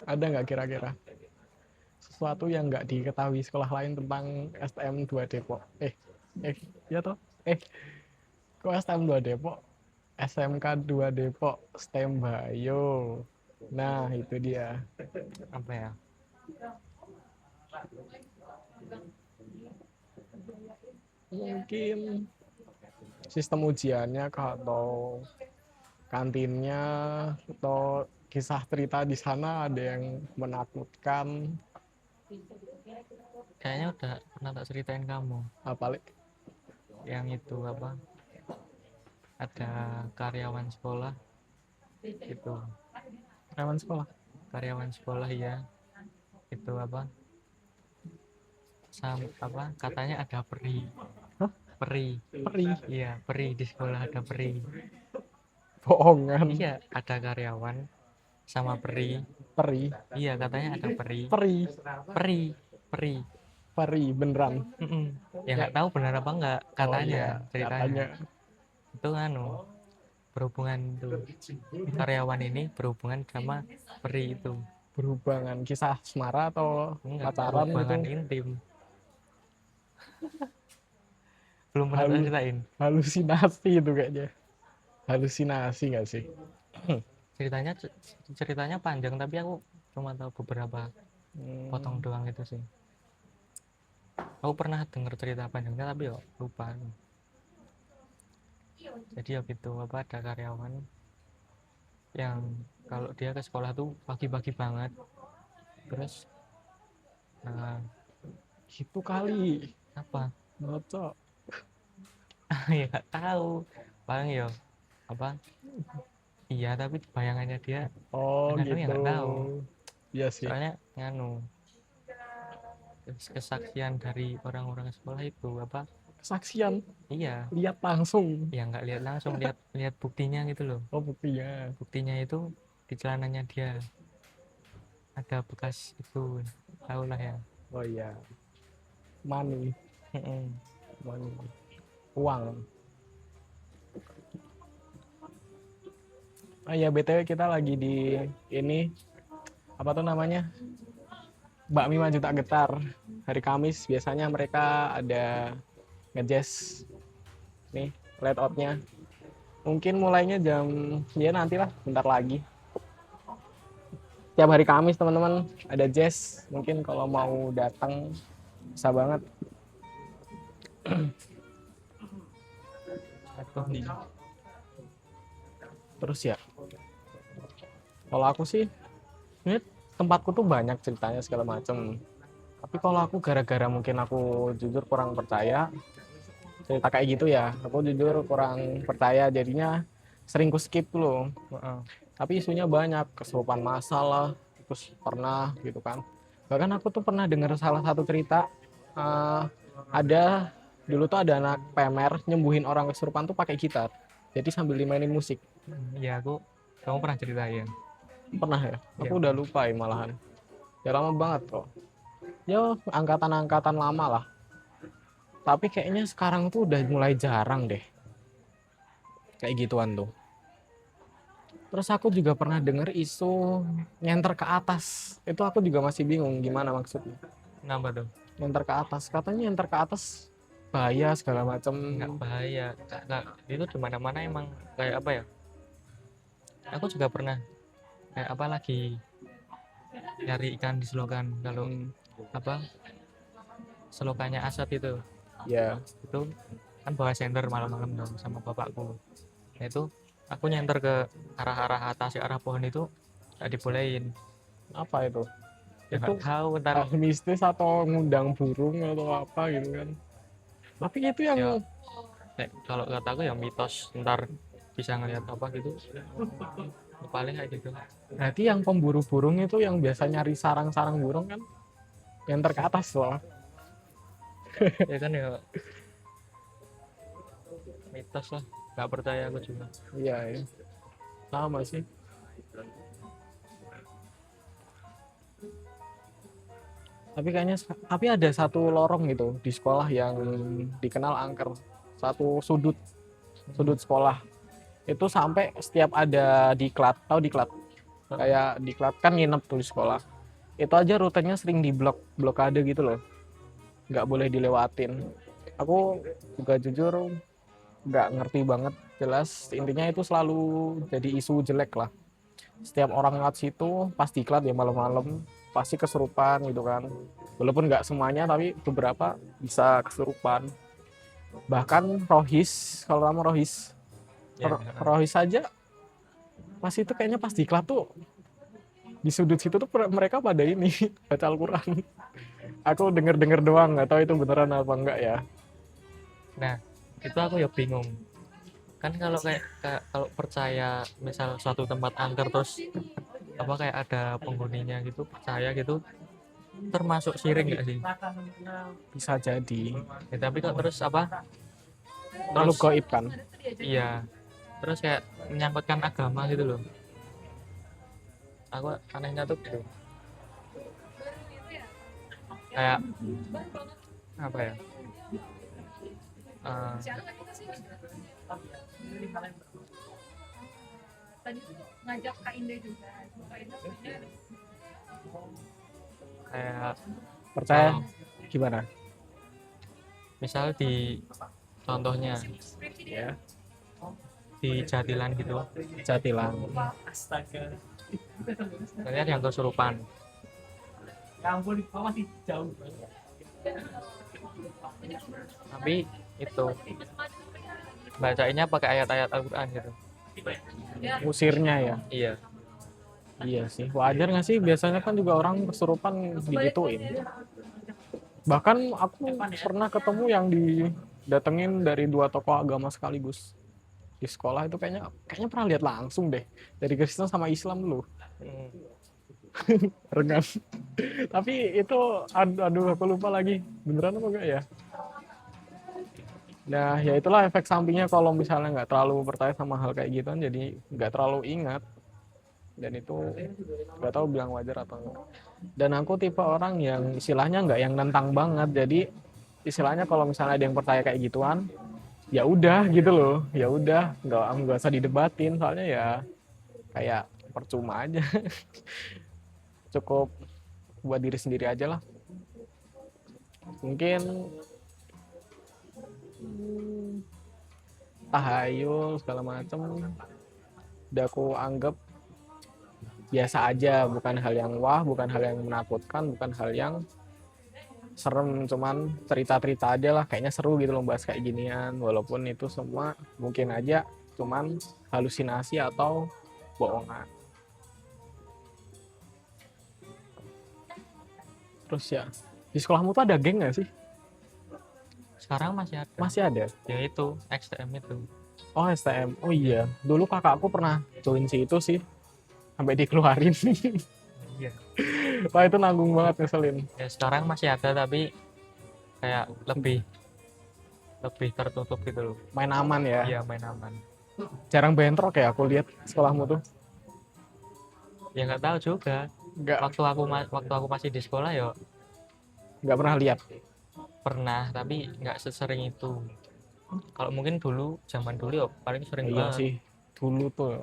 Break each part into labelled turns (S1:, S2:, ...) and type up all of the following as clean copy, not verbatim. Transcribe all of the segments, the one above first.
S1: Ada nggak kira-kira sesuatu yang nggak diketahui sekolah lain tentang STM 2 Depok? Ya toh? Kok STM 2 Depok? SMK 2 Depok, STEM Bayo. Nah, itu dia.
S2: Apa ya?
S1: Mungkin sistem ujiannya atau kantinnya atau kisah cerita di sana ada yang menakutkan.
S2: Kayaknya udah pernah tak ceritain kamu.
S1: Apalagi
S2: Yang itu apa? Ada karyawan sekolah itu.
S1: hewan sekolah.
S2: Karyawan sekolah ya. Itu apa? Apa? Katanya ada peri.
S1: Hah?
S2: Peri.
S1: Peri.
S2: Iya, peri di sekolah ada peri.
S1: Bohongan.
S2: Iya, ada karyawan sama peri.
S1: Peri.
S2: Iya, katanya ada peri.
S1: Peri.
S2: Peri, peri.
S1: Peri beneran.
S2: Ya nggak tahu benar apa enggak,
S1: Oh
S2: katanya,
S1: iya,
S2: ceritanya.
S1: katanya.
S2: Itu berhubungan tuh. Karyawan ini berhubungan sama peri itu.
S1: Berhubungan kisah asmara atau
S2: Enggak,
S1: pacaran gitu.
S2: berhubungan intim. Belum pernah tak
S1: Halu,
S2: ceritain.
S1: halusinasi itu kayaknya. Halusinasi nggak sih?
S2: Ceritanya ceritanya panjang tapi aku cuma tahu beberapa potong
S1: Hmm,
S2: doang itu sih. Aku pernah dengar cerita panjangnya tapi yo lupa. Jadi ya gitu, apa ada karyawan yang kalau dia ke sekolah tuh pagi-pagi banget. Terus
S1: gitu kali.
S2: apa?
S1: Ngocok.
S2: Ya nggak tahu. Paling ya apa? Iya, tapi bayangannya dia
S1: Oh
S2: nganu ya
S1: gitu.
S2: nggak tahu.
S1: Iya sih.
S2: Soalnya nganu kesaksian dari orang-orang sekolah itu apa?
S1: Kesaksian.
S2: Iya,
S1: Lihat langsung.
S2: ya nggak lihat langsung, lihat lihat buktinya gitu loh.
S1: Oh buktinya.
S2: Buktinya itu di celananya dia ada bekas itu, tahu lah ya.
S1: Oh iya. Money. Money. Uang. Oh iya, BTW kita lagi di ini apa tuh namanya? Bakmi Maju Tak Getar. Hari Kamis biasanya mereka ada ngejazz nih late outnya. Mungkin mulainya jam ya nantilah bentar lagi. Tiap hari Kamis teman-teman ada jazz. Mungkin kalau mau datang bisa banget.
S2: Atau nih
S1: Terus ya, kalau aku sih ini tempatku tuh banyak ceritanya segala macem. Tapi kalau aku gara-gara mungkin aku jujur kurang percaya cerita kayak gitu ya, aku jujur kurang percaya jadinya sering ku skip tuh loh. Tapi isunya banyak, kesurupan masalah, terus pernah gitu kan. Bahkan aku tuh pernah dengar salah satu cerita, eh, ada dulu tuh ada anak PMR nyembuhin orang kesurupan tuh pakai gitar. Jadi sambil dimainin musik.
S2: ya kamu pernah ceritain.
S1: Pernah ya?
S2: Ya,
S1: Aku udah lupa ya malahan. Ya lama banget kok. Ya angkatan-angkatan lama lah. Tapi kayaknya sekarang tuh udah mulai jarang deh. Kayak gituan tuh. Terus aku juga pernah denger isu nyenter ke atas. Itu aku juga masih bingung gimana maksudnya.
S2: kenapa tuh?
S1: Nyenter ke atas. Katanya nyenter ke atas bahaya segala macam.
S2: Nggak bahaya, nggak, itu di mana-mana emang kayak apa ya? Aku juga pernah kayak apa lagi nyari ikan di selokan, kalau apa selokannya Asap
S1: Ya,
S2: itu kan bawa senter malam-malam dong sama bapakku. Nah, itu aku nyenter ke arah-arah atas arah pohon itu nggak dibolehin.
S1: apa itu?
S2: Ya
S1: Itu
S2: nggak tahu ntar
S1: hal mistis atau ngundang burung atau apa gitu kan. Tapi itu yang
S2: ya kalau kataku ya mitos, ntar bisa ngeliat apa gitu. Paling kayak gitu.
S1: berarti yang pemburu burung itu yang biasa nyari sarang-sarang burung kan nyenter ke atas loh.
S2: Ya kan ya mitos lah, nggak percaya aku juga.
S1: Iya, ya. Sama sih. Tapi ada satu lorong gitu di sekolah yang dikenal angker. Satu sudut sekolah. Itu sampai setiap ada diklat, tahu diklat? kayak diklat kan nginep tuh di sekolah. Itu aja rutenya sering blokade gitu loh, nggak boleh dilewatin. Aku juga jujur nggak ngerti banget, jelas intinya itu selalu jadi isu jelek lah. Setiap orang lewat situ pas diklat ya malam-malam pasti kesurupan gitu kan, walaupun nggak semuanya tapi beberapa bisa kesurupan. Bahkan Rohis, kalau nama Rohis,
S2: Ya,
S1: Rohis aja pas itu kayaknya pas diklat tuh di sudut situ tuh mereka pada ini baca Al-Quran. Aku denger-denger doang, nggak tahu itu beneran apa enggak ya.
S2: nah itu aku ya bingung kan kalau kalau percaya misal suatu tempat angker terus apa kayak ada penghuninya gitu percaya gitu termasuk syirik nggak sih
S1: Bisa jadi
S2: ya, tapi kok terus apa
S1: makhluk
S2: terus
S1: gaib kan.
S2: iya terus kayak menyangkutkan agama gitu loh aku anehnya tuh gitu kayak apa ya eh,
S3: ngajak Kak Indah juga. Kak Indah
S2: kayak
S1: Percaya
S2: kalau
S1: gimana
S2: misal di contohnya
S1: ya?
S2: di Jatilan gitu
S1: Jatilan.
S2: nanti ada yang kesurupan tapi itu bacainnya pakai ayat-ayat Al-Quran gitu
S1: Musirnya ya.
S2: iya
S1: Iya sih, wajar nggak sih, biasanya kan juga orang kesurupan digituin. Bahkan aku pernah ketemu yang didatengin dari 2 tokoh agama sekaligus di sekolah. Itu kayaknya pernah lihat langsung deh, dari Kristen sama Islam dulu.
S2: Hmm.
S1: Rengan. Tapi itu aduh aku lupa lagi beneran apa enggak ya. Nah ya itulah efek sampingnya kalau misalnya nggak terlalu percaya sama hal kayak gitu, jadi nggak terlalu ingat. Dan itu nggak tahu bilang wajar atau enggak. Dan aku tipe orang yang istilahnya nggak yang nentang banget, jadi istilahnya kalau misalnya ada yang percaya kayak gituan ya udah gitu loh, ya udah nggak usah didebatin, soalnya ya kayak percuma aja. Cukup buat diri sendiri aja lah. Mungkin tahayul segala macem udah aku anggap biasa aja, bukan hal yang wah, bukan hal yang menakutkan, bukan hal yang serem, cuman cerita-cerita aja lah, kayaknya seru gitu loh bahas kayak ginian, walaupun itu semua mungkin aja cuman halusinasi atau bohongan. Terus ya, di sekolahmu tuh ada geng nggak sih?
S2: sekarang masih ada
S1: Masih ada?
S2: ya itu XTM itu
S1: Oh STM, oh iya, dulu kakakku pernah join si itu sih, sampai dikeluarin.
S2: iya
S1: Wah itu nanggung banget, ngeselin.
S2: ya sekarang masih ada tapi kayak lebih lebih tertutup gitu loh
S1: Main aman ya,
S2: iya main aman
S1: jarang bentrok ya aku lihat sekolahmu tuh.
S2: ya nggak tahu juga
S1: Nggak
S2: waktu aku masih di sekolah ya
S1: pernah lihat.
S2: pernah tapi nggak sesering itu kalau mungkin dulu zaman dulu ya paling sering
S1: Iya
S2: banget
S1: sih, dulu tuh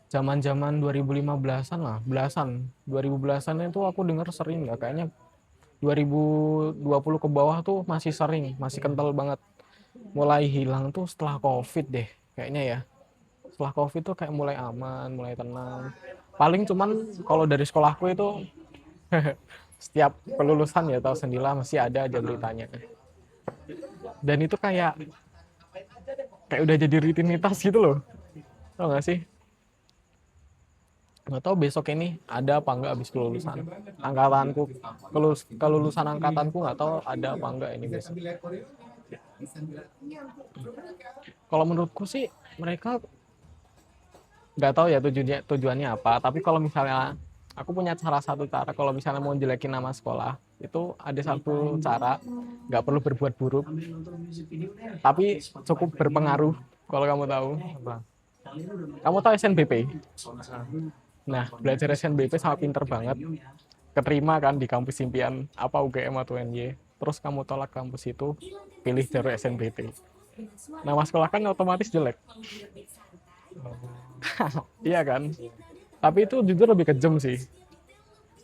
S1: zaman-zaman 2015-an lah, 2010-an itu aku dengar sering nggak, kayaknya 2020 ke bawah tuh masih sering, masih kental banget. Mulai hilang tuh setelah COVID deh, kayaknya ya. Setelah COVID tuh kayak mulai aman, mulai tenang. Paling cuman kalau dari sekolahku itu setiap kelulusan ya tahu sendirilah masih ada aja beritanya. Dan itu kayak udah jadi rutinitas gitu loh. Tau gak sih? Nggak tahu besok ini ada apa enggak habis kelulusan angkatanku, kelulusan angkatanku nggak tahu ada apa enggak ini besok. Kalau menurutku sih mereka nggak tahu ya tujuannya apa, tapi kalau misalnya aku punya salah satu cara, kalau misalnya mau jelekin nama sekolah itu ada satu cara, nggak perlu berbuat buruk tapi cukup berpengaruh. Kalau kamu tahu,
S2: apa
S1: kamu tahu SNBP? Nah, belajar SNBP sama pinter banget, keterima kan di kampus impian apa UGM atau UNY, terus kamu tolak kampus itu, pilih jalur SNBP, nama sekolah kan otomatis jelek. Iya kan, Tapi itu jujur lebih kejam sih,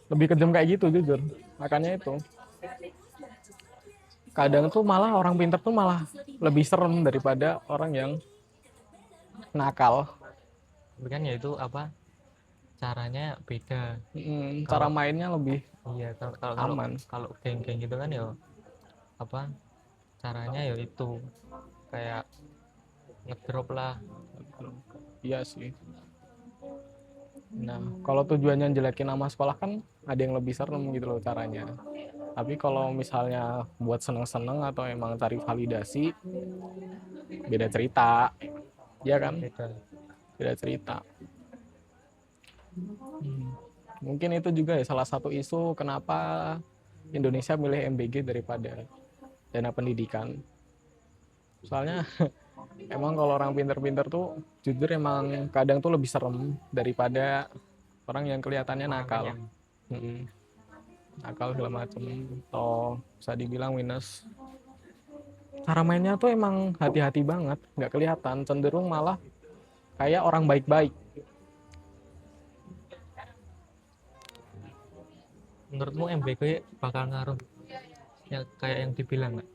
S1: lebih kejam kayak gitu jujur. Makanya itu kadang tuh malah orang pinter tuh malah lebih serem daripada orang yang nakal.
S2: Tapi kan ya itu apa, caranya beda.
S1: Cara
S2: Kalau
S1: mainnya lebih
S2: iya, kalau kalau kalau
S1: aman.
S2: kalau geng-geng gitu kan ya apa, caranya ya itu kayak ngedrop lah.
S1: Iya sih. Nah, kalau tujuannya jelekin nama sekolah kan ada yang lebih serem gitu loh caranya. Tapi kalau misalnya buat seneng-seneng atau emang cari validasi, beda cerita. Ya kan?
S2: Beda.
S1: Beda cerita. Mungkin itu juga ya salah satu isu kenapa Indonesia milih MBG daripada dana pendidikan. Soalnya emang kalau orang pinter-pinter tuh jujur emang kadang tuh lebih serem daripada orang yang kelihatannya nakal.
S2: Orangnya
S1: Nakal segala macem atau bisa dibilang minus. Cara mainnya tuh emang hati-hati banget, nggak kelihatan, cenderung malah kayak orang baik-baik.
S2: menurutmu MBG bakal ngaruh ya kayak yang dibilang nggak?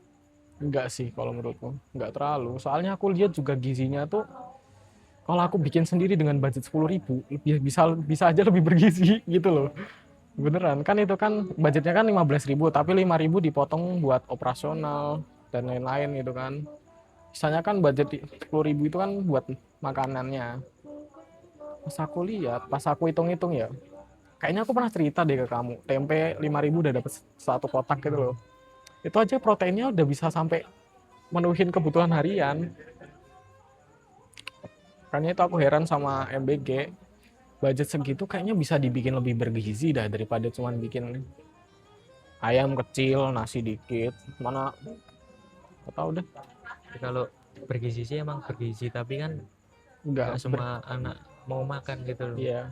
S1: Enggak sih kalau menurutku, nggak terlalu. Soalnya aku lihat juga gizinya tuh kalau aku bikin sendiri dengan budget 10.000 lebih bisa bisa aja lebih bergizi gitu loh. Beneran kan itu kan budgetnya kan 15.000 tapi 5.000 dipotong buat operasional dan lain-lain gitu kan. Misalnya kan budget 10.000 itu kan buat makanannya. Pas aku lihat, pas aku hitung-hitung ya, kayaknya aku pernah cerita deh ke kamu, tempe 5.000 udah dapet satu kotak gitu loh. Itu aja proteinnya udah bisa sampai menuhin kebutuhan harian. Makanya itu aku heran sama MBG. Budget segitu kayaknya bisa dibikin lebih bergizi dah daripada cuman bikin ayam kecil, nasi dikit. Mana gak tahu deh.
S2: Jadi kalau bergizi sih emang bergizi, tapi kan
S1: Enggak
S2: nggak semua anak mau makan gitu loh.
S1: iya,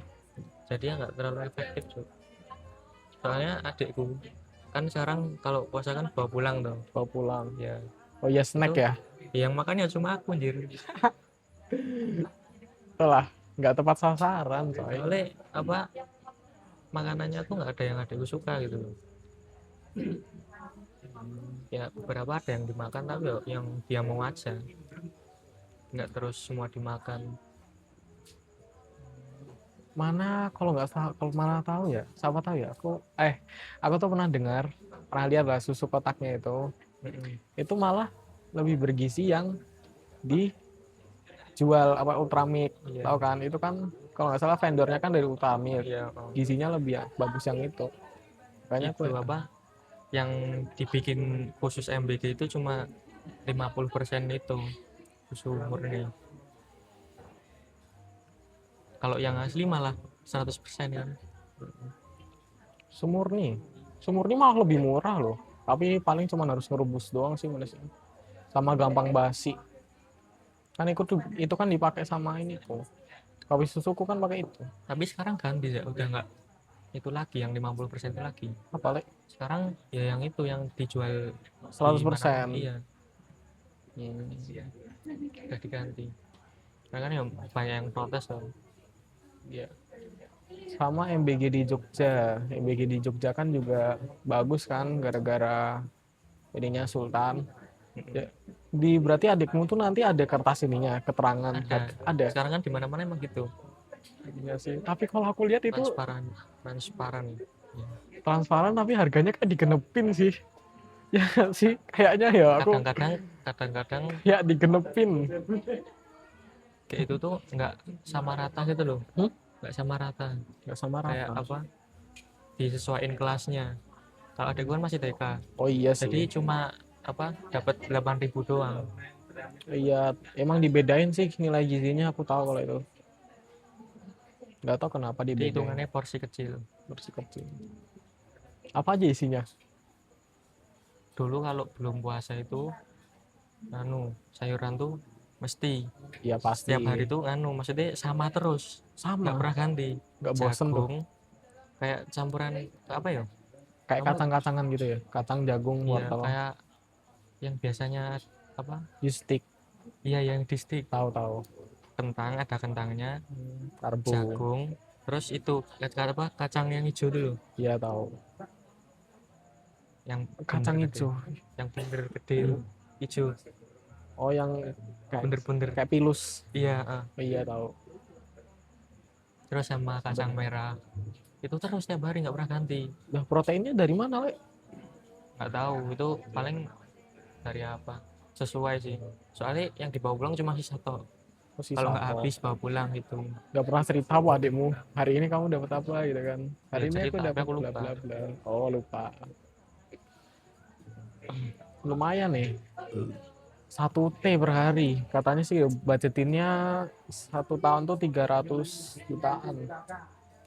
S2: Jadi ya nggak terlalu efektif tuh. Soalnya adikku kan sekarang kalau puasa kan bawa pulang tuh
S1: bawa pulang.
S2: ya,
S1: Oh iya
S2: itu
S1: snack ya.
S2: yang makannya cuma aku anjir.
S1: Itulah, nggak tepat sasaran coy.
S2: Soalnya apa, makanannya tuh nggak ada yang adikku suka gitu loh. Ya beberapa ada yang dimakan tapi ya yang dia mau aja, nggak terus semua dimakan.
S1: Mana kalau nggak salah, kalau mana tahu ya, siapa tahu ya, aku tuh pernah dengar, pernah lihat lah susu kotaknya itu malah lebih bergizi yang dijual apa Ultramilk.
S2: Iya,
S1: Tahu kan itu kan kalau nggak salah vendornya kan dari Ultramilk,
S2: iya, oh.
S1: gizinya lebih ya, bagus yang itu. Makanya
S2: Itu apa yang dibikin khusus MBG itu cuma 50% itu susu murni. Kalau yang asli malah 100% kan.
S1: sumurni sumurni malah lebih murah loh, tapi paling cuma harus ngerebus doang sih manusia, sama gampang basi kan. Itu kan dipakai sama ini tuh kopi susuku kan pakai itu.
S2: Tapi sekarang ganti ya, udah nggak itu lagi yang 50% itu lagi.
S1: Apa lek
S2: Sekarang ya yang itu yang dijual di
S1: 100%.
S2: mana-mana. Iya, udah diganti. Karena kan ya banyak yang protes tuh.
S1: Iya. Sama MBG di Jogja. MBG di Jogja kan juga bagus kan gara-gara ininya Sultan. Ya, berarti adikmu tuh nanti ada kertas ininya, keterangan ada.
S2: Sekarang kan di mana-mana emang gitu.
S1: Iya sih. Tapi kalau aku lihat itu
S2: Transparan, transparan. Ya.
S1: transparan tapi harganya kayak digenepin sih. Ya nggak sih, kayaknya ya aku
S2: Kadang-kadang
S1: ya digenepin.
S2: kayak itu tuh nggak sama rata gitu loh.
S1: Hmm?
S2: Nggak sama rata.
S1: Nggak sama
S2: Kayak
S1: rata.
S2: apa? Disesuaikan kelasnya. Kalau ada kan masih TK.
S1: Oh iya
S2: Jadi
S1: sih.
S2: cuma apa? Dapat 8.000 doang.
S1: Iya, emang dibedain sih nilai gizinya, aku tahu kalau itu. Nggak tahu kenapa
S2: Jadi
S1: dibedain.
S2: hitungannya porsi kecil.
S1: Porsi kecil. Apa aja isinya?
S2: Dulu kalau belum puasa itu sayuran tuh mesti
S1: Ya pasti.
S2: setiap hari tuh maksudnya sama terus, nggak
S1: Sama.
S2: pernah ganti.
S1: Nggak bosen tuh.
S2: Jagung kayak campuran apa ya,
S1: Kayak
S2: kamu
S1: kacang-kacangan gitu ya. Kacang, jagung,
S2: ya
S1: wortel.
S2: kayak yang biasanya apa,
S1: You stick.
S2: iya yang di stick.
S1: Tahu-tahu.
S2: Kentang, ada kentangnya,
S1: Karbo.
S2: jagung, Terus itu apa kacang yang hijau dulu,
S1: Iya tahu.
S2: yang
S1: Kacang
S2: bunder gede,
S1: hijau.
S2: yang bunder gede itu, hijau,
S1: Oh yang kayak
S2: bunder-bunder.
S1: kayak pilus.
S2: Iya,
S1: Iya tahu.
S2: terus sama kacang merah. Itu terus tiap hari nggak pernah ganti.
S1: Nah, proteinnya dari mana, Le?
S2: Nggak tahu itu paling dari apa. Sesuai sih. Soalnya yang dibawa pulang cuma sisa tok.
S1: Oh, si
S2: Kalau nggak
S1: Sato.
S2: habis bawa pulang gitu.
S1: Gak pernah cerita apa adikmu. Hari ini kamu dapat apa gitu kan. Hari
S2: Ya
S1: ini aku
S2: cerita, tapi
S1: dapat
S2: aku
S1: bla
S2: lupa.
S1: bla bla. Oh, lupa. Lumayan nih. 1 T per hari. Katanya sih budgetinnya 1 tahun tuh 300 jutaan.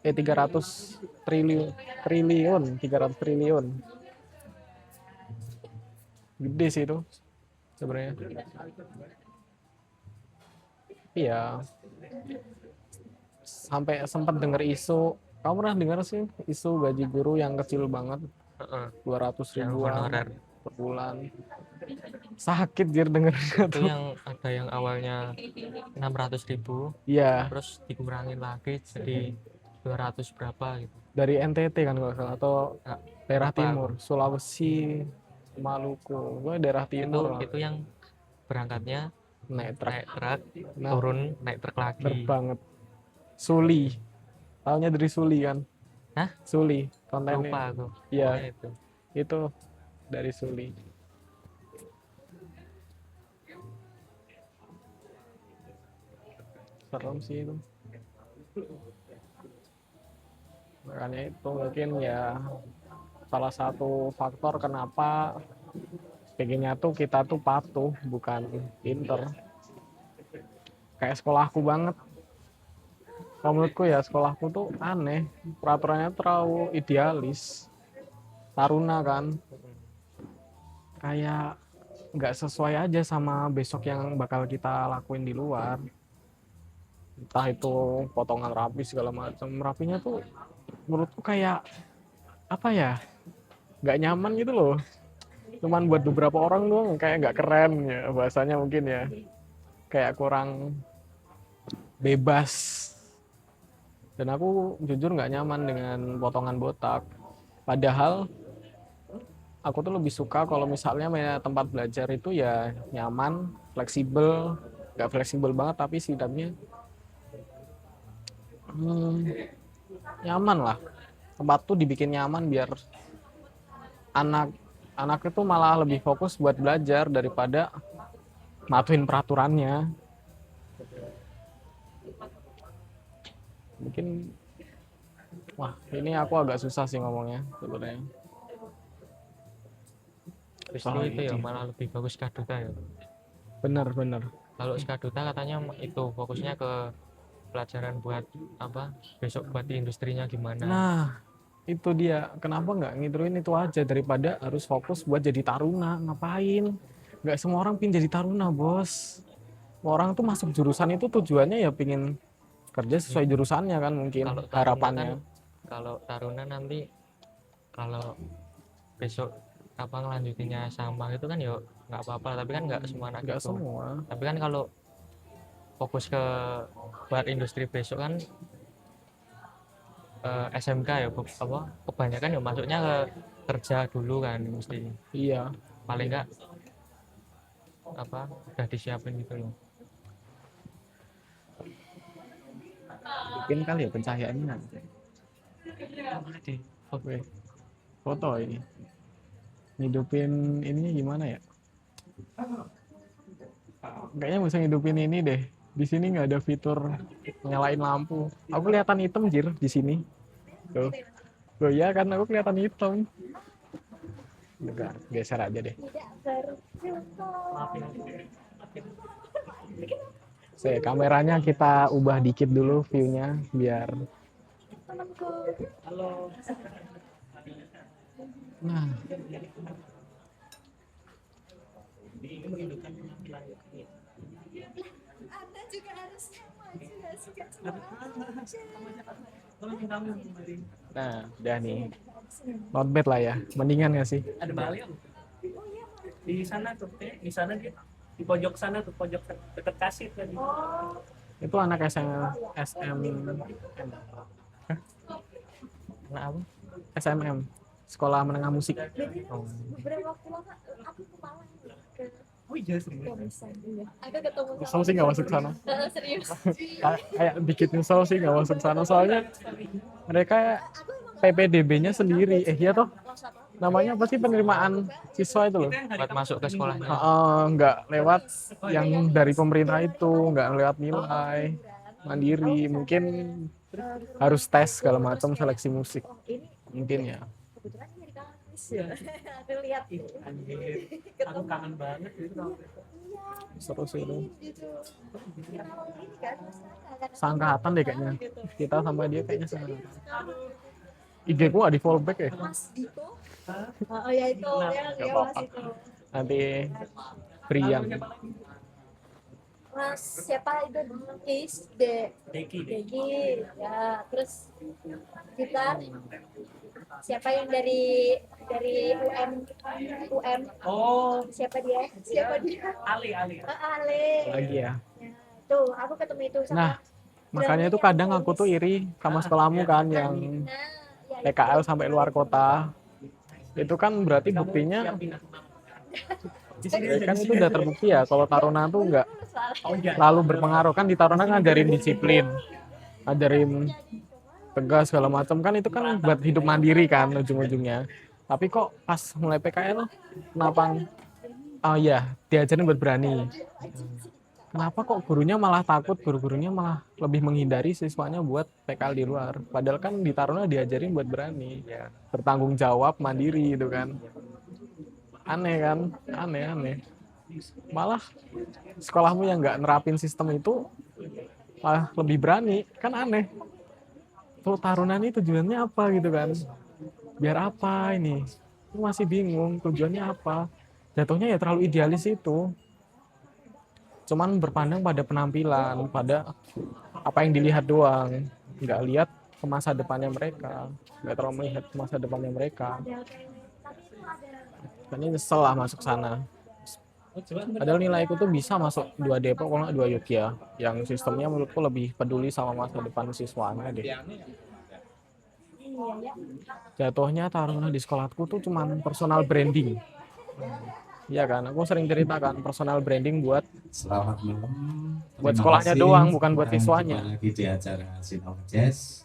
S1: 300 triliun. Triliun. 300 triliun. Gede sih itu sebenarnya. Iya. Sampai sempat denger isu. Kamu pernah dengar sih isu gaji guru yang kecil banget.
S2: Heeh,
S1: 200
S2: yang
S1: ribuan
S2: honorer.
S1: per bulan. Sakit jir denger
S2: Itu
S1: tuh.
S2: yang ada yang awalnya 600.000
S1: Iya,
S2: terus dikurangin lagi jadi 200 berapa gitu.
S1: dari NTT kan kalau nggak salah atau
S2: Nggak,
S1: daerah
S2: lupa aku.
S1: timur, Sulawesi, Maluku. Gue daerah
S2: itu
S1: timur lah.
S2: itu yang berangkatnya
S1: Naik truk.
S2: naik truk,
S1: Nah,
S2: turun naik truk
S1: bener
S2: lagi.
S1: banget. Suli. Taunya dari Suli kan?
S2: Hah?
S1: Suli.
S2: Lupa
S1: Kontennya.
S2: aku.
S1: Iya,
S2: Pokoknya itu.
S1: itu dari Suli. Serem sih itu. Makanya itu mungkin ya salah satu faktor kenapa pengennya tuh kita tuh patuh bukan pinter. Kayak sekolahku banget. Kalau menurutku ya sekolahku tuh aneh, peraturannya terlalu idealis. Taruna kan, kayak nggak sesuai aja sama besok yang bakal kita lakuin di luar. Entah itu potongan rapi segala macam. Rapinya tuh menurutku kayak apa ya, nggak nyaman gitu loh. Cuman buat beberapa orang tuh kayak nggak keren ya bahasanya mungkin ya. Kayak kurang bebas. Dan aku jujur nggak nyaman dengan potongan botak. Padahal aku tuh lebih suka kalau misalnya tempat belajar itu ya nyaman, fleksibel, nggak fleksibel banget tapi setidaknya nyaman lah. Tempat tuh dibikin nyaman biar anak itu malah lebih fokus buat belajar daripada matuin peraturannya. Mungkin wah ini aku agak susah sih ngomongnya sebenarnya.
S2: Justru itu ya malah lebih bagus Skaduta ya.
S1: Bener.
S2: Kalau Skaduta katanya itu fokusnya ke pelajaran buat apa besok buat di industrinya gimana.
S1: Nah itu dia kenapa nggak ngituin itu aja daripada harus fokus buat jadi taruna. Ngapain? Nggak semua orang pingin jadi taruna bos. Orang tuh masuk jurusan itu tujuannya ya pingin kerja sesuai jurusannya kan mungkin
S2: Kalau taruna
S1: harapannya.
S2: Kalau taruna nanti kalau besok apa ngelanjutinnya sama itu kan ya nggak apa-apa, tapi kan nggak semua anak
S1: Nggak
S2: gitu.
S1: semua.
S2: Tapi kan kalau fokus ke buat industri besok kan SMK ya apa kebanyakan ya masuknya ke kerja dulu kan mesti
S1: Iya.
S2: paling nggak apa udah disiapin gitu loh.
S1: Mungkin kali ya pencahayaannya nanti. Oke. Foto ini. Ngidupin ininya gimana ya? Kayaknya bisa ngidupin ini deh. Di sini nggak ada fitur nyalain lampu. Aku kelihatan hitam jir di sini. Tuh. Tuh ya kan aku kelihatan hitam. Bentar, geser aja deh. Kameranya kita ubah dikit dulu view-nya biar. Nah,
S3: Anda juga harusnya maju gak sih kecil.
S1: nah, udah nih. Not bad lah ya. Mendingan nggak sih?
S4: Ada Bali di sana tuh, di sana dia di pojok sana tuh, pojok dekat kasir tadi.
S1: Itu anak SM
S2: Anak apa?
S1: SMM, Sekolah Menengah Musik.
S2: Oh.
S3: Beberapa waktu lama aku ke Malang ke
S4: Oh iya serius.
S3: Komisan. Iya. Aku ketemu
S1: Nyesel sih nggak masuk sana.
S3: serius.
S1: Kayak dikit nyesel sih nggak masuk sana, soalnya mereka
S3: Aku emang
S1: PPDB-nya sendiri. Iya toh,
S3: kelas apa?
S1: namanya apa sih, penerimaan siswa itu loh.
S2: Buat masuk ke sekolahnya.
S1: Nggak lewat yang dari pemerintah itu, nggak lewat nilai, mandiri, mungkin harus tes segala macam seleksi musik
S3: Oh, ini
S1: mungkin ya.
S3: kebetulan dari kampus ya. Aku lihat
S4: Anjir. Aku kangen banget itu kalau
S3: iya
S1: Seru sih itu.
S3: gitu. Kenal ini kan Mas Raka, kan?
S1: Seangkatan deh kayaknya,
S3: Gitu.
S1: kita sama dia kayaknya sama.
S3: Sekali.
S1: IG ku ada di fallback ya,
S3: Mas Dito. Oh ya itu ya,
S1: Nggak
S3: ya Mas
S1: apa-apa.
S3: itu.
S1: nanti Brian.
S3: Mas siapa itu Is de
S4: Deki deh.
S3: Degi ya terus gitar siapa yang dari UM
S4: Oh,
S3: siapa dia
S4: Ali Ali.
S3: Ale
S1: Lagi ya.
S3: ya, tuh aku ketemu itu sama
S1: Nah, makanya itu kadang aku tuh iri sama sekolahmu kan yang
S3: ya,
S1: PKL sampai luar kota. Itu kan berarti buktinya
S4: Di sini
S1: kan itu udah terbukti ya kalau Taruna tuh nggak
S4: Oh iya.
S1: lalu berpengaruh. Kan di Taruna ngajarin disiplin, ngajarin tegas segala macam, kan itu kan buat hidup mandiri kan ujung-ujungnya. Tapi kok pas mulai PKL kenapa, oh ya diajarin buat berani, kenapa kok gurunya malah takut, guru-gurunya malah lebih menghindari siswanya buat PKL di luar, padahal kan di Taruna diajarin buat berani,
S2: Ya.
S1: bertanggung jawab, mandiri gitu kan. Aneh kan, aneh malah sekolahmu yang nggak nerapin sistem itu malah lebih berani, kan aneh. Tuh Taruna ini tujuannya apa gitu kan, biar apa ini. Aku masih bingung tujuannya apa. Jatuhnya ya terlalu idealis itu, cuman berpandang pada penampilan, pada apa yang dilihat doang, nggak lihat ke masa depannya mereka, nggak terlalu melihat ke masa depannya mereka.
S3: tapi itu ada
S1: Makanya nyesel lah masuk sana. Padahal nilaiku tuh bisa masuk 2 Depok kalau nggak 2 Yogya, yang sistemnya menurutku lebih peduli sama masa depan siswanya deh.
S3: iya ya
S1: Jatuhnya Taruna di sekolahku tuh cuman personal branding. Iya kan, aku sering ceritakan personal branding buat
S5: Selamat malam.
S1: Buat
S5: Terima
S1: sekolahnya
S5: kasih.
S1: doang, bukan buat
S5: Kita
S1: siswanya.
S5: jumpa lagi di acara Sinau Jazz.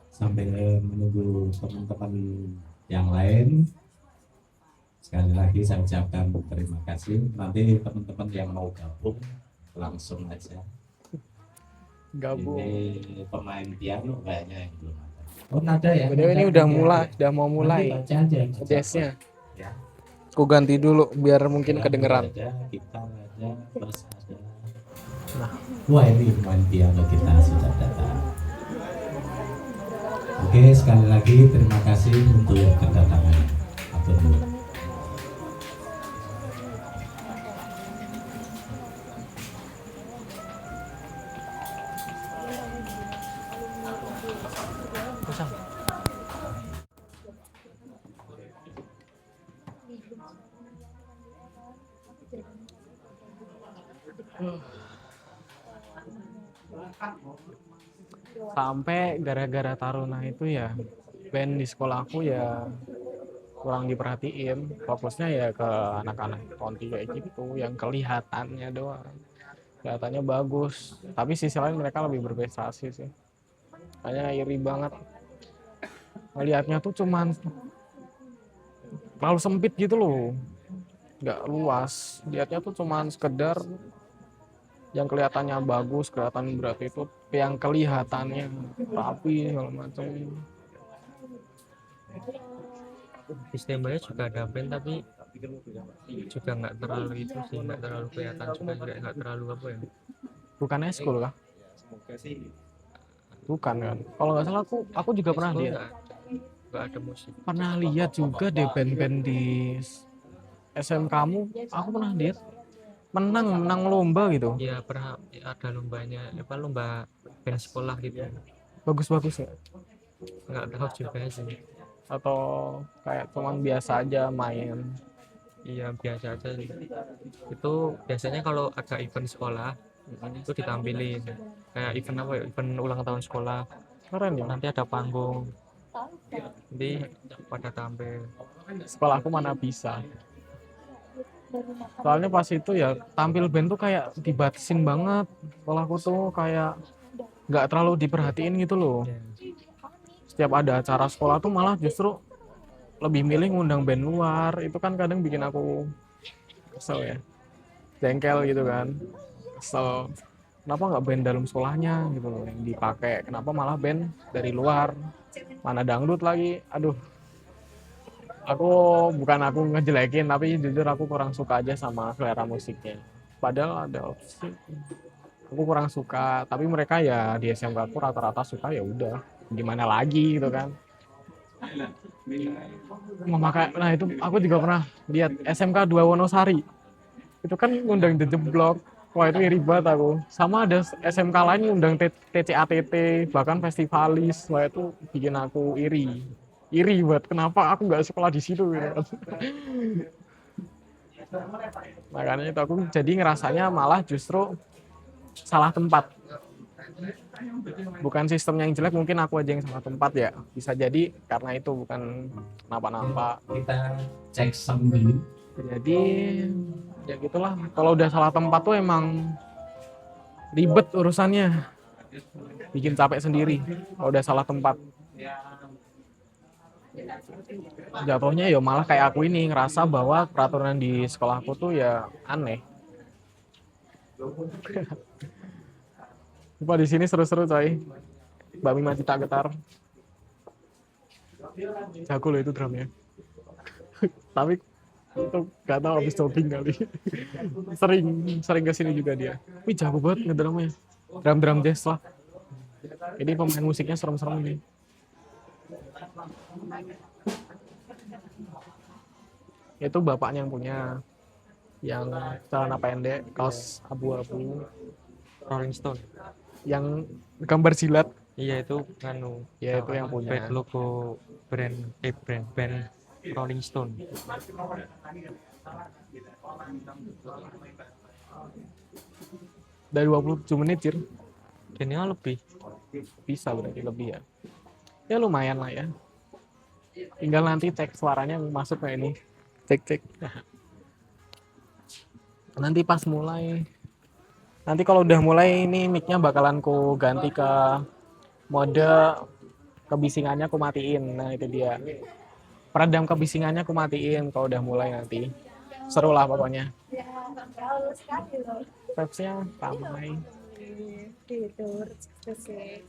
S5: Sambil menunggu teman-teman yang lain, sekali lagi saya ucapkan terima kasih. Nanti teman-teman yang mau gabung langsung aja.
S1: gabung.
S5: Ini pemain piano kayaknya yang belum ada. Oh ada ya?
S1: Btw ini
S5: Ada,
S1: udah
S5: ada.
S1: mulai, udah mau
S5: Nanti
S1: mulai
S5: baca aja yang
S1: jazznya.
S5: Ya.
S1: Aku ganti dulu biar mungkin
S5: Piano
S1: kedengeran.
S5: Ada, gitar ada, bass ada.
S1: Nah.
S5: Wah ini pemain piano kita sudah datang. Oke, sekali lagi terima kasih untuk kedatangan. Atur dulu.
S2: Usah.
S1: Sampai gara-gara Taruna itu ya band di sekolahku ya kurang diperhatiin, fokusnya ya ke anak-anak konti kayak gitu yang kelihatannya doang, kelihatannya bagus tapi sisi lain mereka lebih berprestasi sih. Kayaknya iri banget melihatnya tuh, cuman terlalu sempit gitu loh, nggak luas. Lihatnya tuh cuman sekedar yang kelihatannya bagus, kelihatan berat itu, yang kelihatannya rapi segala macam.
S2: Sistemnya juga ada band tapi juga nggak terlalu itu sih, nggak terlalu kelihatan juga, nggak terlalu apa ya.
S1: Bukan eskul kah? Bukan kan? Kalau nggak salah aku juga pernah
S2: Ekskul
S1: lihat.
S2: nggak ada musik.
S1: Pernah lihat juga deh band-band di SM kamu. Aku pernah lihat menang lomba gitu.
S2: Ya pernah ada lombanya, apa lomba band sekolah gitu.
S1: Bagus-bagus ya?
S2: Nggak tahu juga sih.
S1: Atau kayak cuman biasa aja main?
S2: Iya biasa aja sih. Itu biasanya kalau ada event sekolah itu ditampilin kayak event apa ya, event ulang tahun sekolah
S1: Keren ya.
S2: nanti ada panggung,
S3: Tahu kan?
S2: nanti pada tampil.
S1: Sekolahku mana bisa.
S3: Baru makan.
S1: Soalnya pas itu ya tampil band tuh kayak dibatasin banget. Sekolahku tuh kayak nggak terlalu diperhatiin gitu loh.
S2: Ya.
S1: Setiap ada acara sekolah tuh malah justru lebih milih ngundang band luar. Itu kan kadang bikin aku kesel ya. Jengkel gitu kan. Kesel. Kenapa nggak band dalam sekolahnya gitu loh yang dipakai. Kenapa malah band dari luar. Mana dangdut lagi. Aduh. Aku bukan aku ngejelekin tapi jujur aku kurang suka aja sama selera musiknya. Padahal ada opsi. Aku kurang suka, tapi mereka ya di SMK aku rata-rata suka ya udah. Gimana lagi gitu kan. Nah itu aku juga pernah lihat SMK 2 Wonosari. Itu kan ngundang The Jeblok. Wah itu iri banget aku. Sama ada SMK lain ngundang TCATT, bahkan festivalis. Wah itu bikin aku iri. Iri banget. Kenapa aku nggak sekolah di situ gitu kan. Makanya itu aku jadi ngerasanya malah justru salah tempat. Bukan sistemnya yang jelek, mungkin aku aja yang salah tempat ya. Bisa jadi karena itu bukan kenapa-napa.
S5: Kita cek sound dulu.
S1: Jadi ya gitulah. Kalau udah salah tempat tuh emang ribet urusannya. Bikin capek sendiri kalau udah salah tempat. Jatuhnya ya malah kayak aku ini ngerasa bahwa peraturan di sekolahku tuh ya aneh. Lupa di sini seru-seru coy. Mbak Mima Cita Getar. Jago loh itu drumnya. Tapi itu gak tahu habis jogging kali. sering kesini juga dia. Wih jago banget ngedrumnya. Drum jazz lah. Ini pemain musiknya serem-serem ini. Itu bapaknya yang punya, yang celana pendek, kaos abu-abu,
S2: Rolling Stone.
S1: yang gambar jilat.
S2: Iya itu anu.
S1: Ya itu yang punya.
S2: Band logo band Rolling Stone.
S1: Udah 27 menit Cir.
S2: Ini lebih.
S1: Bisa berarti lebih ya. Ya lumayan lah ya. Tinggal nanti cek suaranya masuk kayak ini. Cek. Nanti pas mulai. Nanti kalau udah mulai ini mic-nya bakalan ku ganti ke mode kebisingannya aku matiin. Nah itu dia. Peredam kebisingannya aku matiin kalau udah mulai nanti. Seru lah pokoknya.
S3: Ya, gaul sekali loh.
S1: Vibes-nya ramai.
S3: Tidur, sih.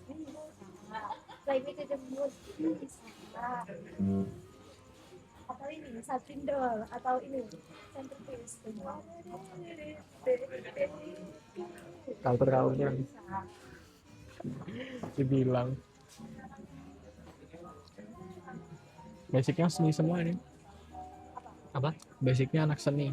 S3: Lagi dijemput bisa. Atau ini Satrindol atau ini Centerpiece.
S1: Counter dibilang. Basicnya seni semua ini.
S2: Apa?
S1: Basicnya anak seni.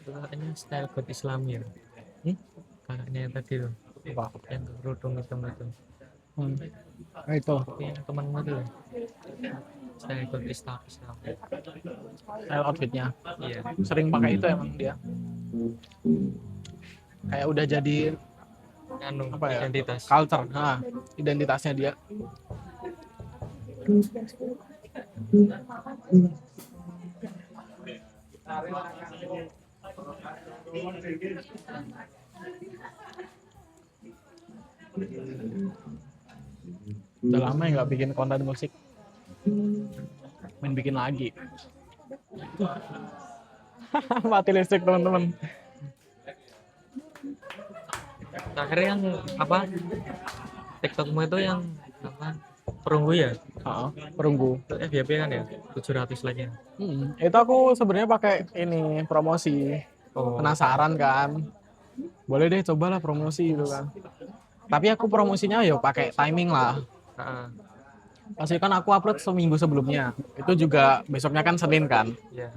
S2: Kayaknya style god Islami ya. Kakaknya yang tadi tuh,
S1: Apa?
S2: yang kerudung hitam itu.
S1: Nah, itu
S2: Yang temanmu tuh, style god Islam.
S1: style outfitnya.
S2: Iya.
S1: Sering pakai itu emang dia. Kayak udah jadi
S2: Anu,
S1: apa ya?
S2: identitas.
S1: Culture. Nah, identitasnya dia. Udah lama ya nggak bikin konten musik. Main bikin lagi. Mati listrik teman-teman.
S2: Terakhir yang apa? TikTokmu itu yang apa? Perunggu ya?
S1: Perunggu.
S2: Itu FYP kan ya? 700 lagi.
S1: Itu aku sebenarnya pakai ini promosi.
S2: Oh,
S1: Penasaran kan? Boleh deh cobalah promosi gitu kan. Tapi aku promosinya ya pakai timing lah.
S2: heeh.
S1: Pasti kan aku upload seminggu sebelumnya. Itu juga besoknya kan Senin kan.
S2: Iya.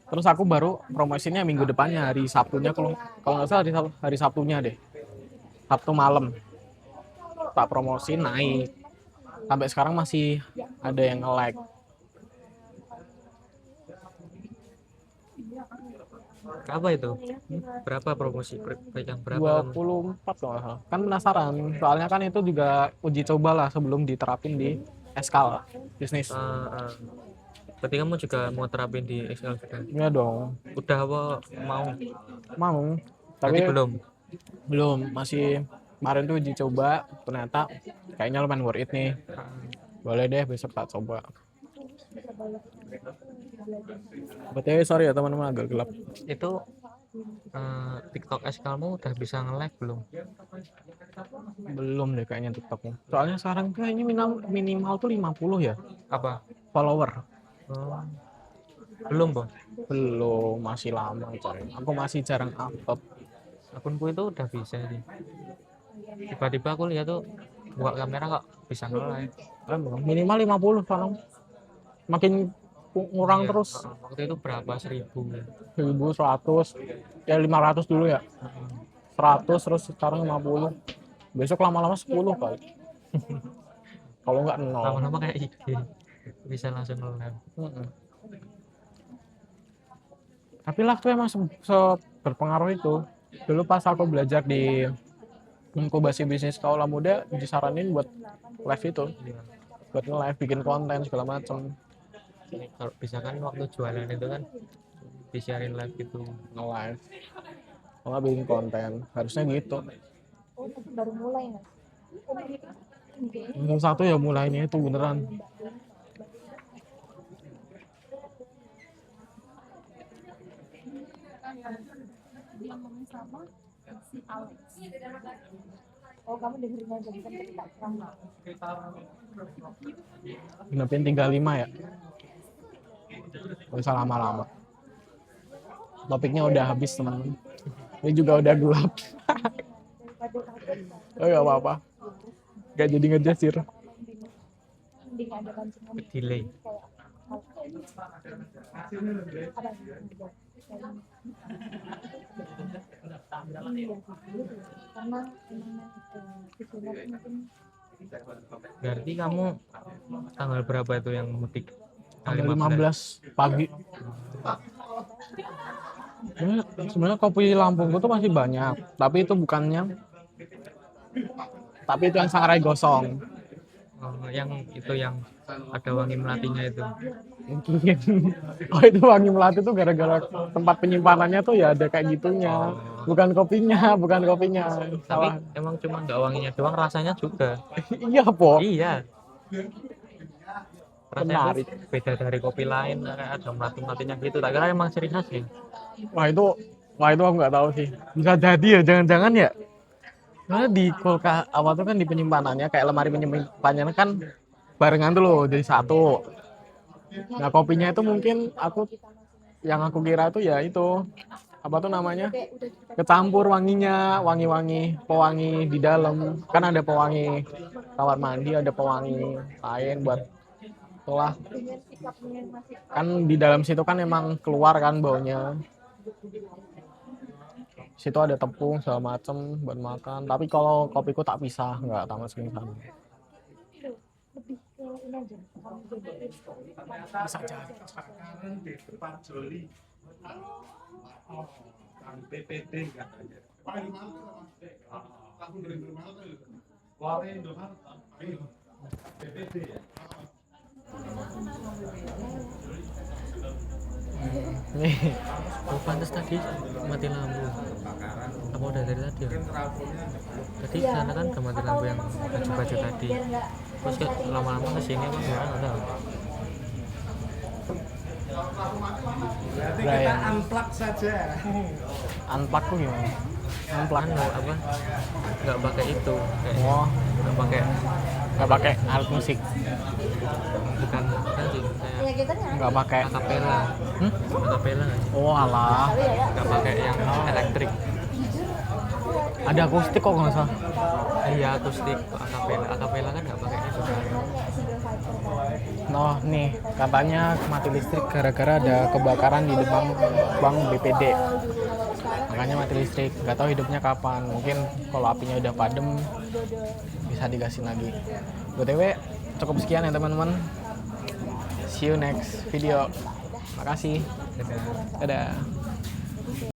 S1: Terus aku baru promosinya minggu depannya, hari Sabtunya, kalau nggak salah hari Sabtunya deh, Sabtu malam tak promosi naik. Sampai sekarang masih ada yang nge-like.
S2: Apa itu? Berapa promosi? Yang berapa kamu?
S1: 24 kalau nggak salah. Kan penasaran, soalnya kan itu juga uji coba lah sebelum diterapin di Eskal bisnis.
S2: Berarti kamu juga mau terapin di Excel juga?
S1: Iya dong,
S2: Udah apa mau?
S1: mau.
S2: Berarti
S1: Tapi
S2: belum.
S1: masih kemarin tuh uji coba, ternyata kayaknya lumayan worth it nih. Boleh deh besok tak coba. Berarti sorry ya teman-teman agak gelap.
S2: Itu TikTok Eskalmu udah bisa nge-live belum?
S1: Belum deh kayaknya TikToknya. Soalnya sekarang kayaknya minimal tuh 50 ya
S2: Apa?
S1: follower.
S2: Oh, belum, Bang.
S1: Belum, masih lama coy. Aku masih jarang upload.
S2: Akunku itu udah bisa sih. Tiba-tiba aku lihat tuh buka kamera kok bisa nge-live.
S1: Minimal 50 sekarang. Makin ngurang
S2: Iya,
S1: terus.
S2: waktu itu berapa? 1000.
S1: 1100. Ya 500 dulu ya. 100 terus sekarang 50. Besok lama-lama 10 kali. Kalau nggak 0.
S2: Lama-lama kayak IG. Bisa langsung nge-live.
S1: Tapi lah tuh emang berpengaruh itu. Dulu pas aku belajar di inkubasi bisnis kaula muda, disaranin buat live itu.
S2: Iya.
S1: Buat nge-live, bikin konten segala macam.
S2: Kalau bisa kan waktu jualan itu kan disiarin live gitu.
S1: Nge-live. Kalau nggak bikin konten, harusnya gitu.
S3: Oh, tapi baru mulai mas.
S1: Yang satu ya mulainya itu beneran.
S3: Dia ngomong sama si Alex. Oh, kamu dengerin aja bukan cerita kamu.
S1: Genepin 35 ya. Gak usah lama-lama. Topiknya udah habis teman. Ini juga udah gelap. Oh gak apa-apa. Gak jadi ngejasir.
S3: Mending ada pancingan
S2: Delay.
S3: karena mungkin
S2: Berarti kamu tanggal berapa itu yang mudik?
S1: Tanggal 15 pagi. Sebenarnya kopi Lampungku tuh masih banyak, tapi itu bukannya. Tapi itu yang Sangrai Gosong.
S2: Yang itu yang ada wangi melatinya itu.
S1: Mungkin. Oh itu wangi melati tuh gara-gara tempat penyimpanannya tuh ya ada kayak gitunya. Bukan kopinya.
S2: Tapi
S1: Salah.
S2: emang cuma nggak wanginya doang, rasanya juga.
S1: Iya, Po.
S2: Iya. Rasanya
S1: Menarik.
S2: tuh beda dari kopi lain, kayak ada melati-melatinya gitu. Tak kira emang ciri khas ya.
S1: Wah itu aku nggak tahu sih. Bisa jadi ya, jangan-jangan ya. Karena di kulkas apa tuh kan di penyimpanannya kayak lemari penyimpanannya kan barengan tuh loh jadi satu. Nah kopinya itu mungkin yang aku kira itu ya itu apa tuh namanya kecampur wanginya, wangi-wangi pewangi di dalam kan ada pewangi kamar mandi, ada pewangi lain buat telah
S3: dengan sikapnya yang masih
S1: kan di dalam situ kan emang keluar kan baunya. Situ ada tepung segala macem buat makan. Tapi kalau kopiku tak pisah, nggak tak masukin sana.
S3: lebih ke ini aja kamu jadi
S1: Bisa jadi.
S4: Sekarang di depan Joli. PPD katanya. PPD ya.
S1: Nih,
S2: Oh, pantas tadi mati lampu. Apa udah dari tadi ya? Tadi sana kan udah mati lampu yang baju-baju tadi. Terus kayak lama-lama kesini apa gimana nggak tahu.
S4: Berarti
S1: Nah,
S4: kita
S1: yang
S4: unplug saja.
S1: unplug tuh gimana? Unplug
S2: Anu apa? Nggak pakai itu, kayak
S1: Oh,
S2: nggak pakai
S1: alat musik,
S2: bukan sih kayak
S3: ya kita
S1: nggak pakai.
S2: akapela.
S1: Hmm?
S2: Akapela nggak sih?
S1: Oh alah,
S2: Nggak pakai yang elektrik.
S1: ada akustik kok nggak salah.
S2: Iya, akustik akapela kan nggak pakai itu kan.
S3: nanya single fighter kan
S1: Noh nih katanya mati listrik gara-gara ada kebakaran di depan bank BPD. Makanya mati listrik. Nggak tahu hidupnya kapan. Mungkin kalau apinya udah padam bisa digasin lagi. BTW cukup sekian ya teman-teman. See you next video. Makasih.
S2: Dadah.
S1: Dadah.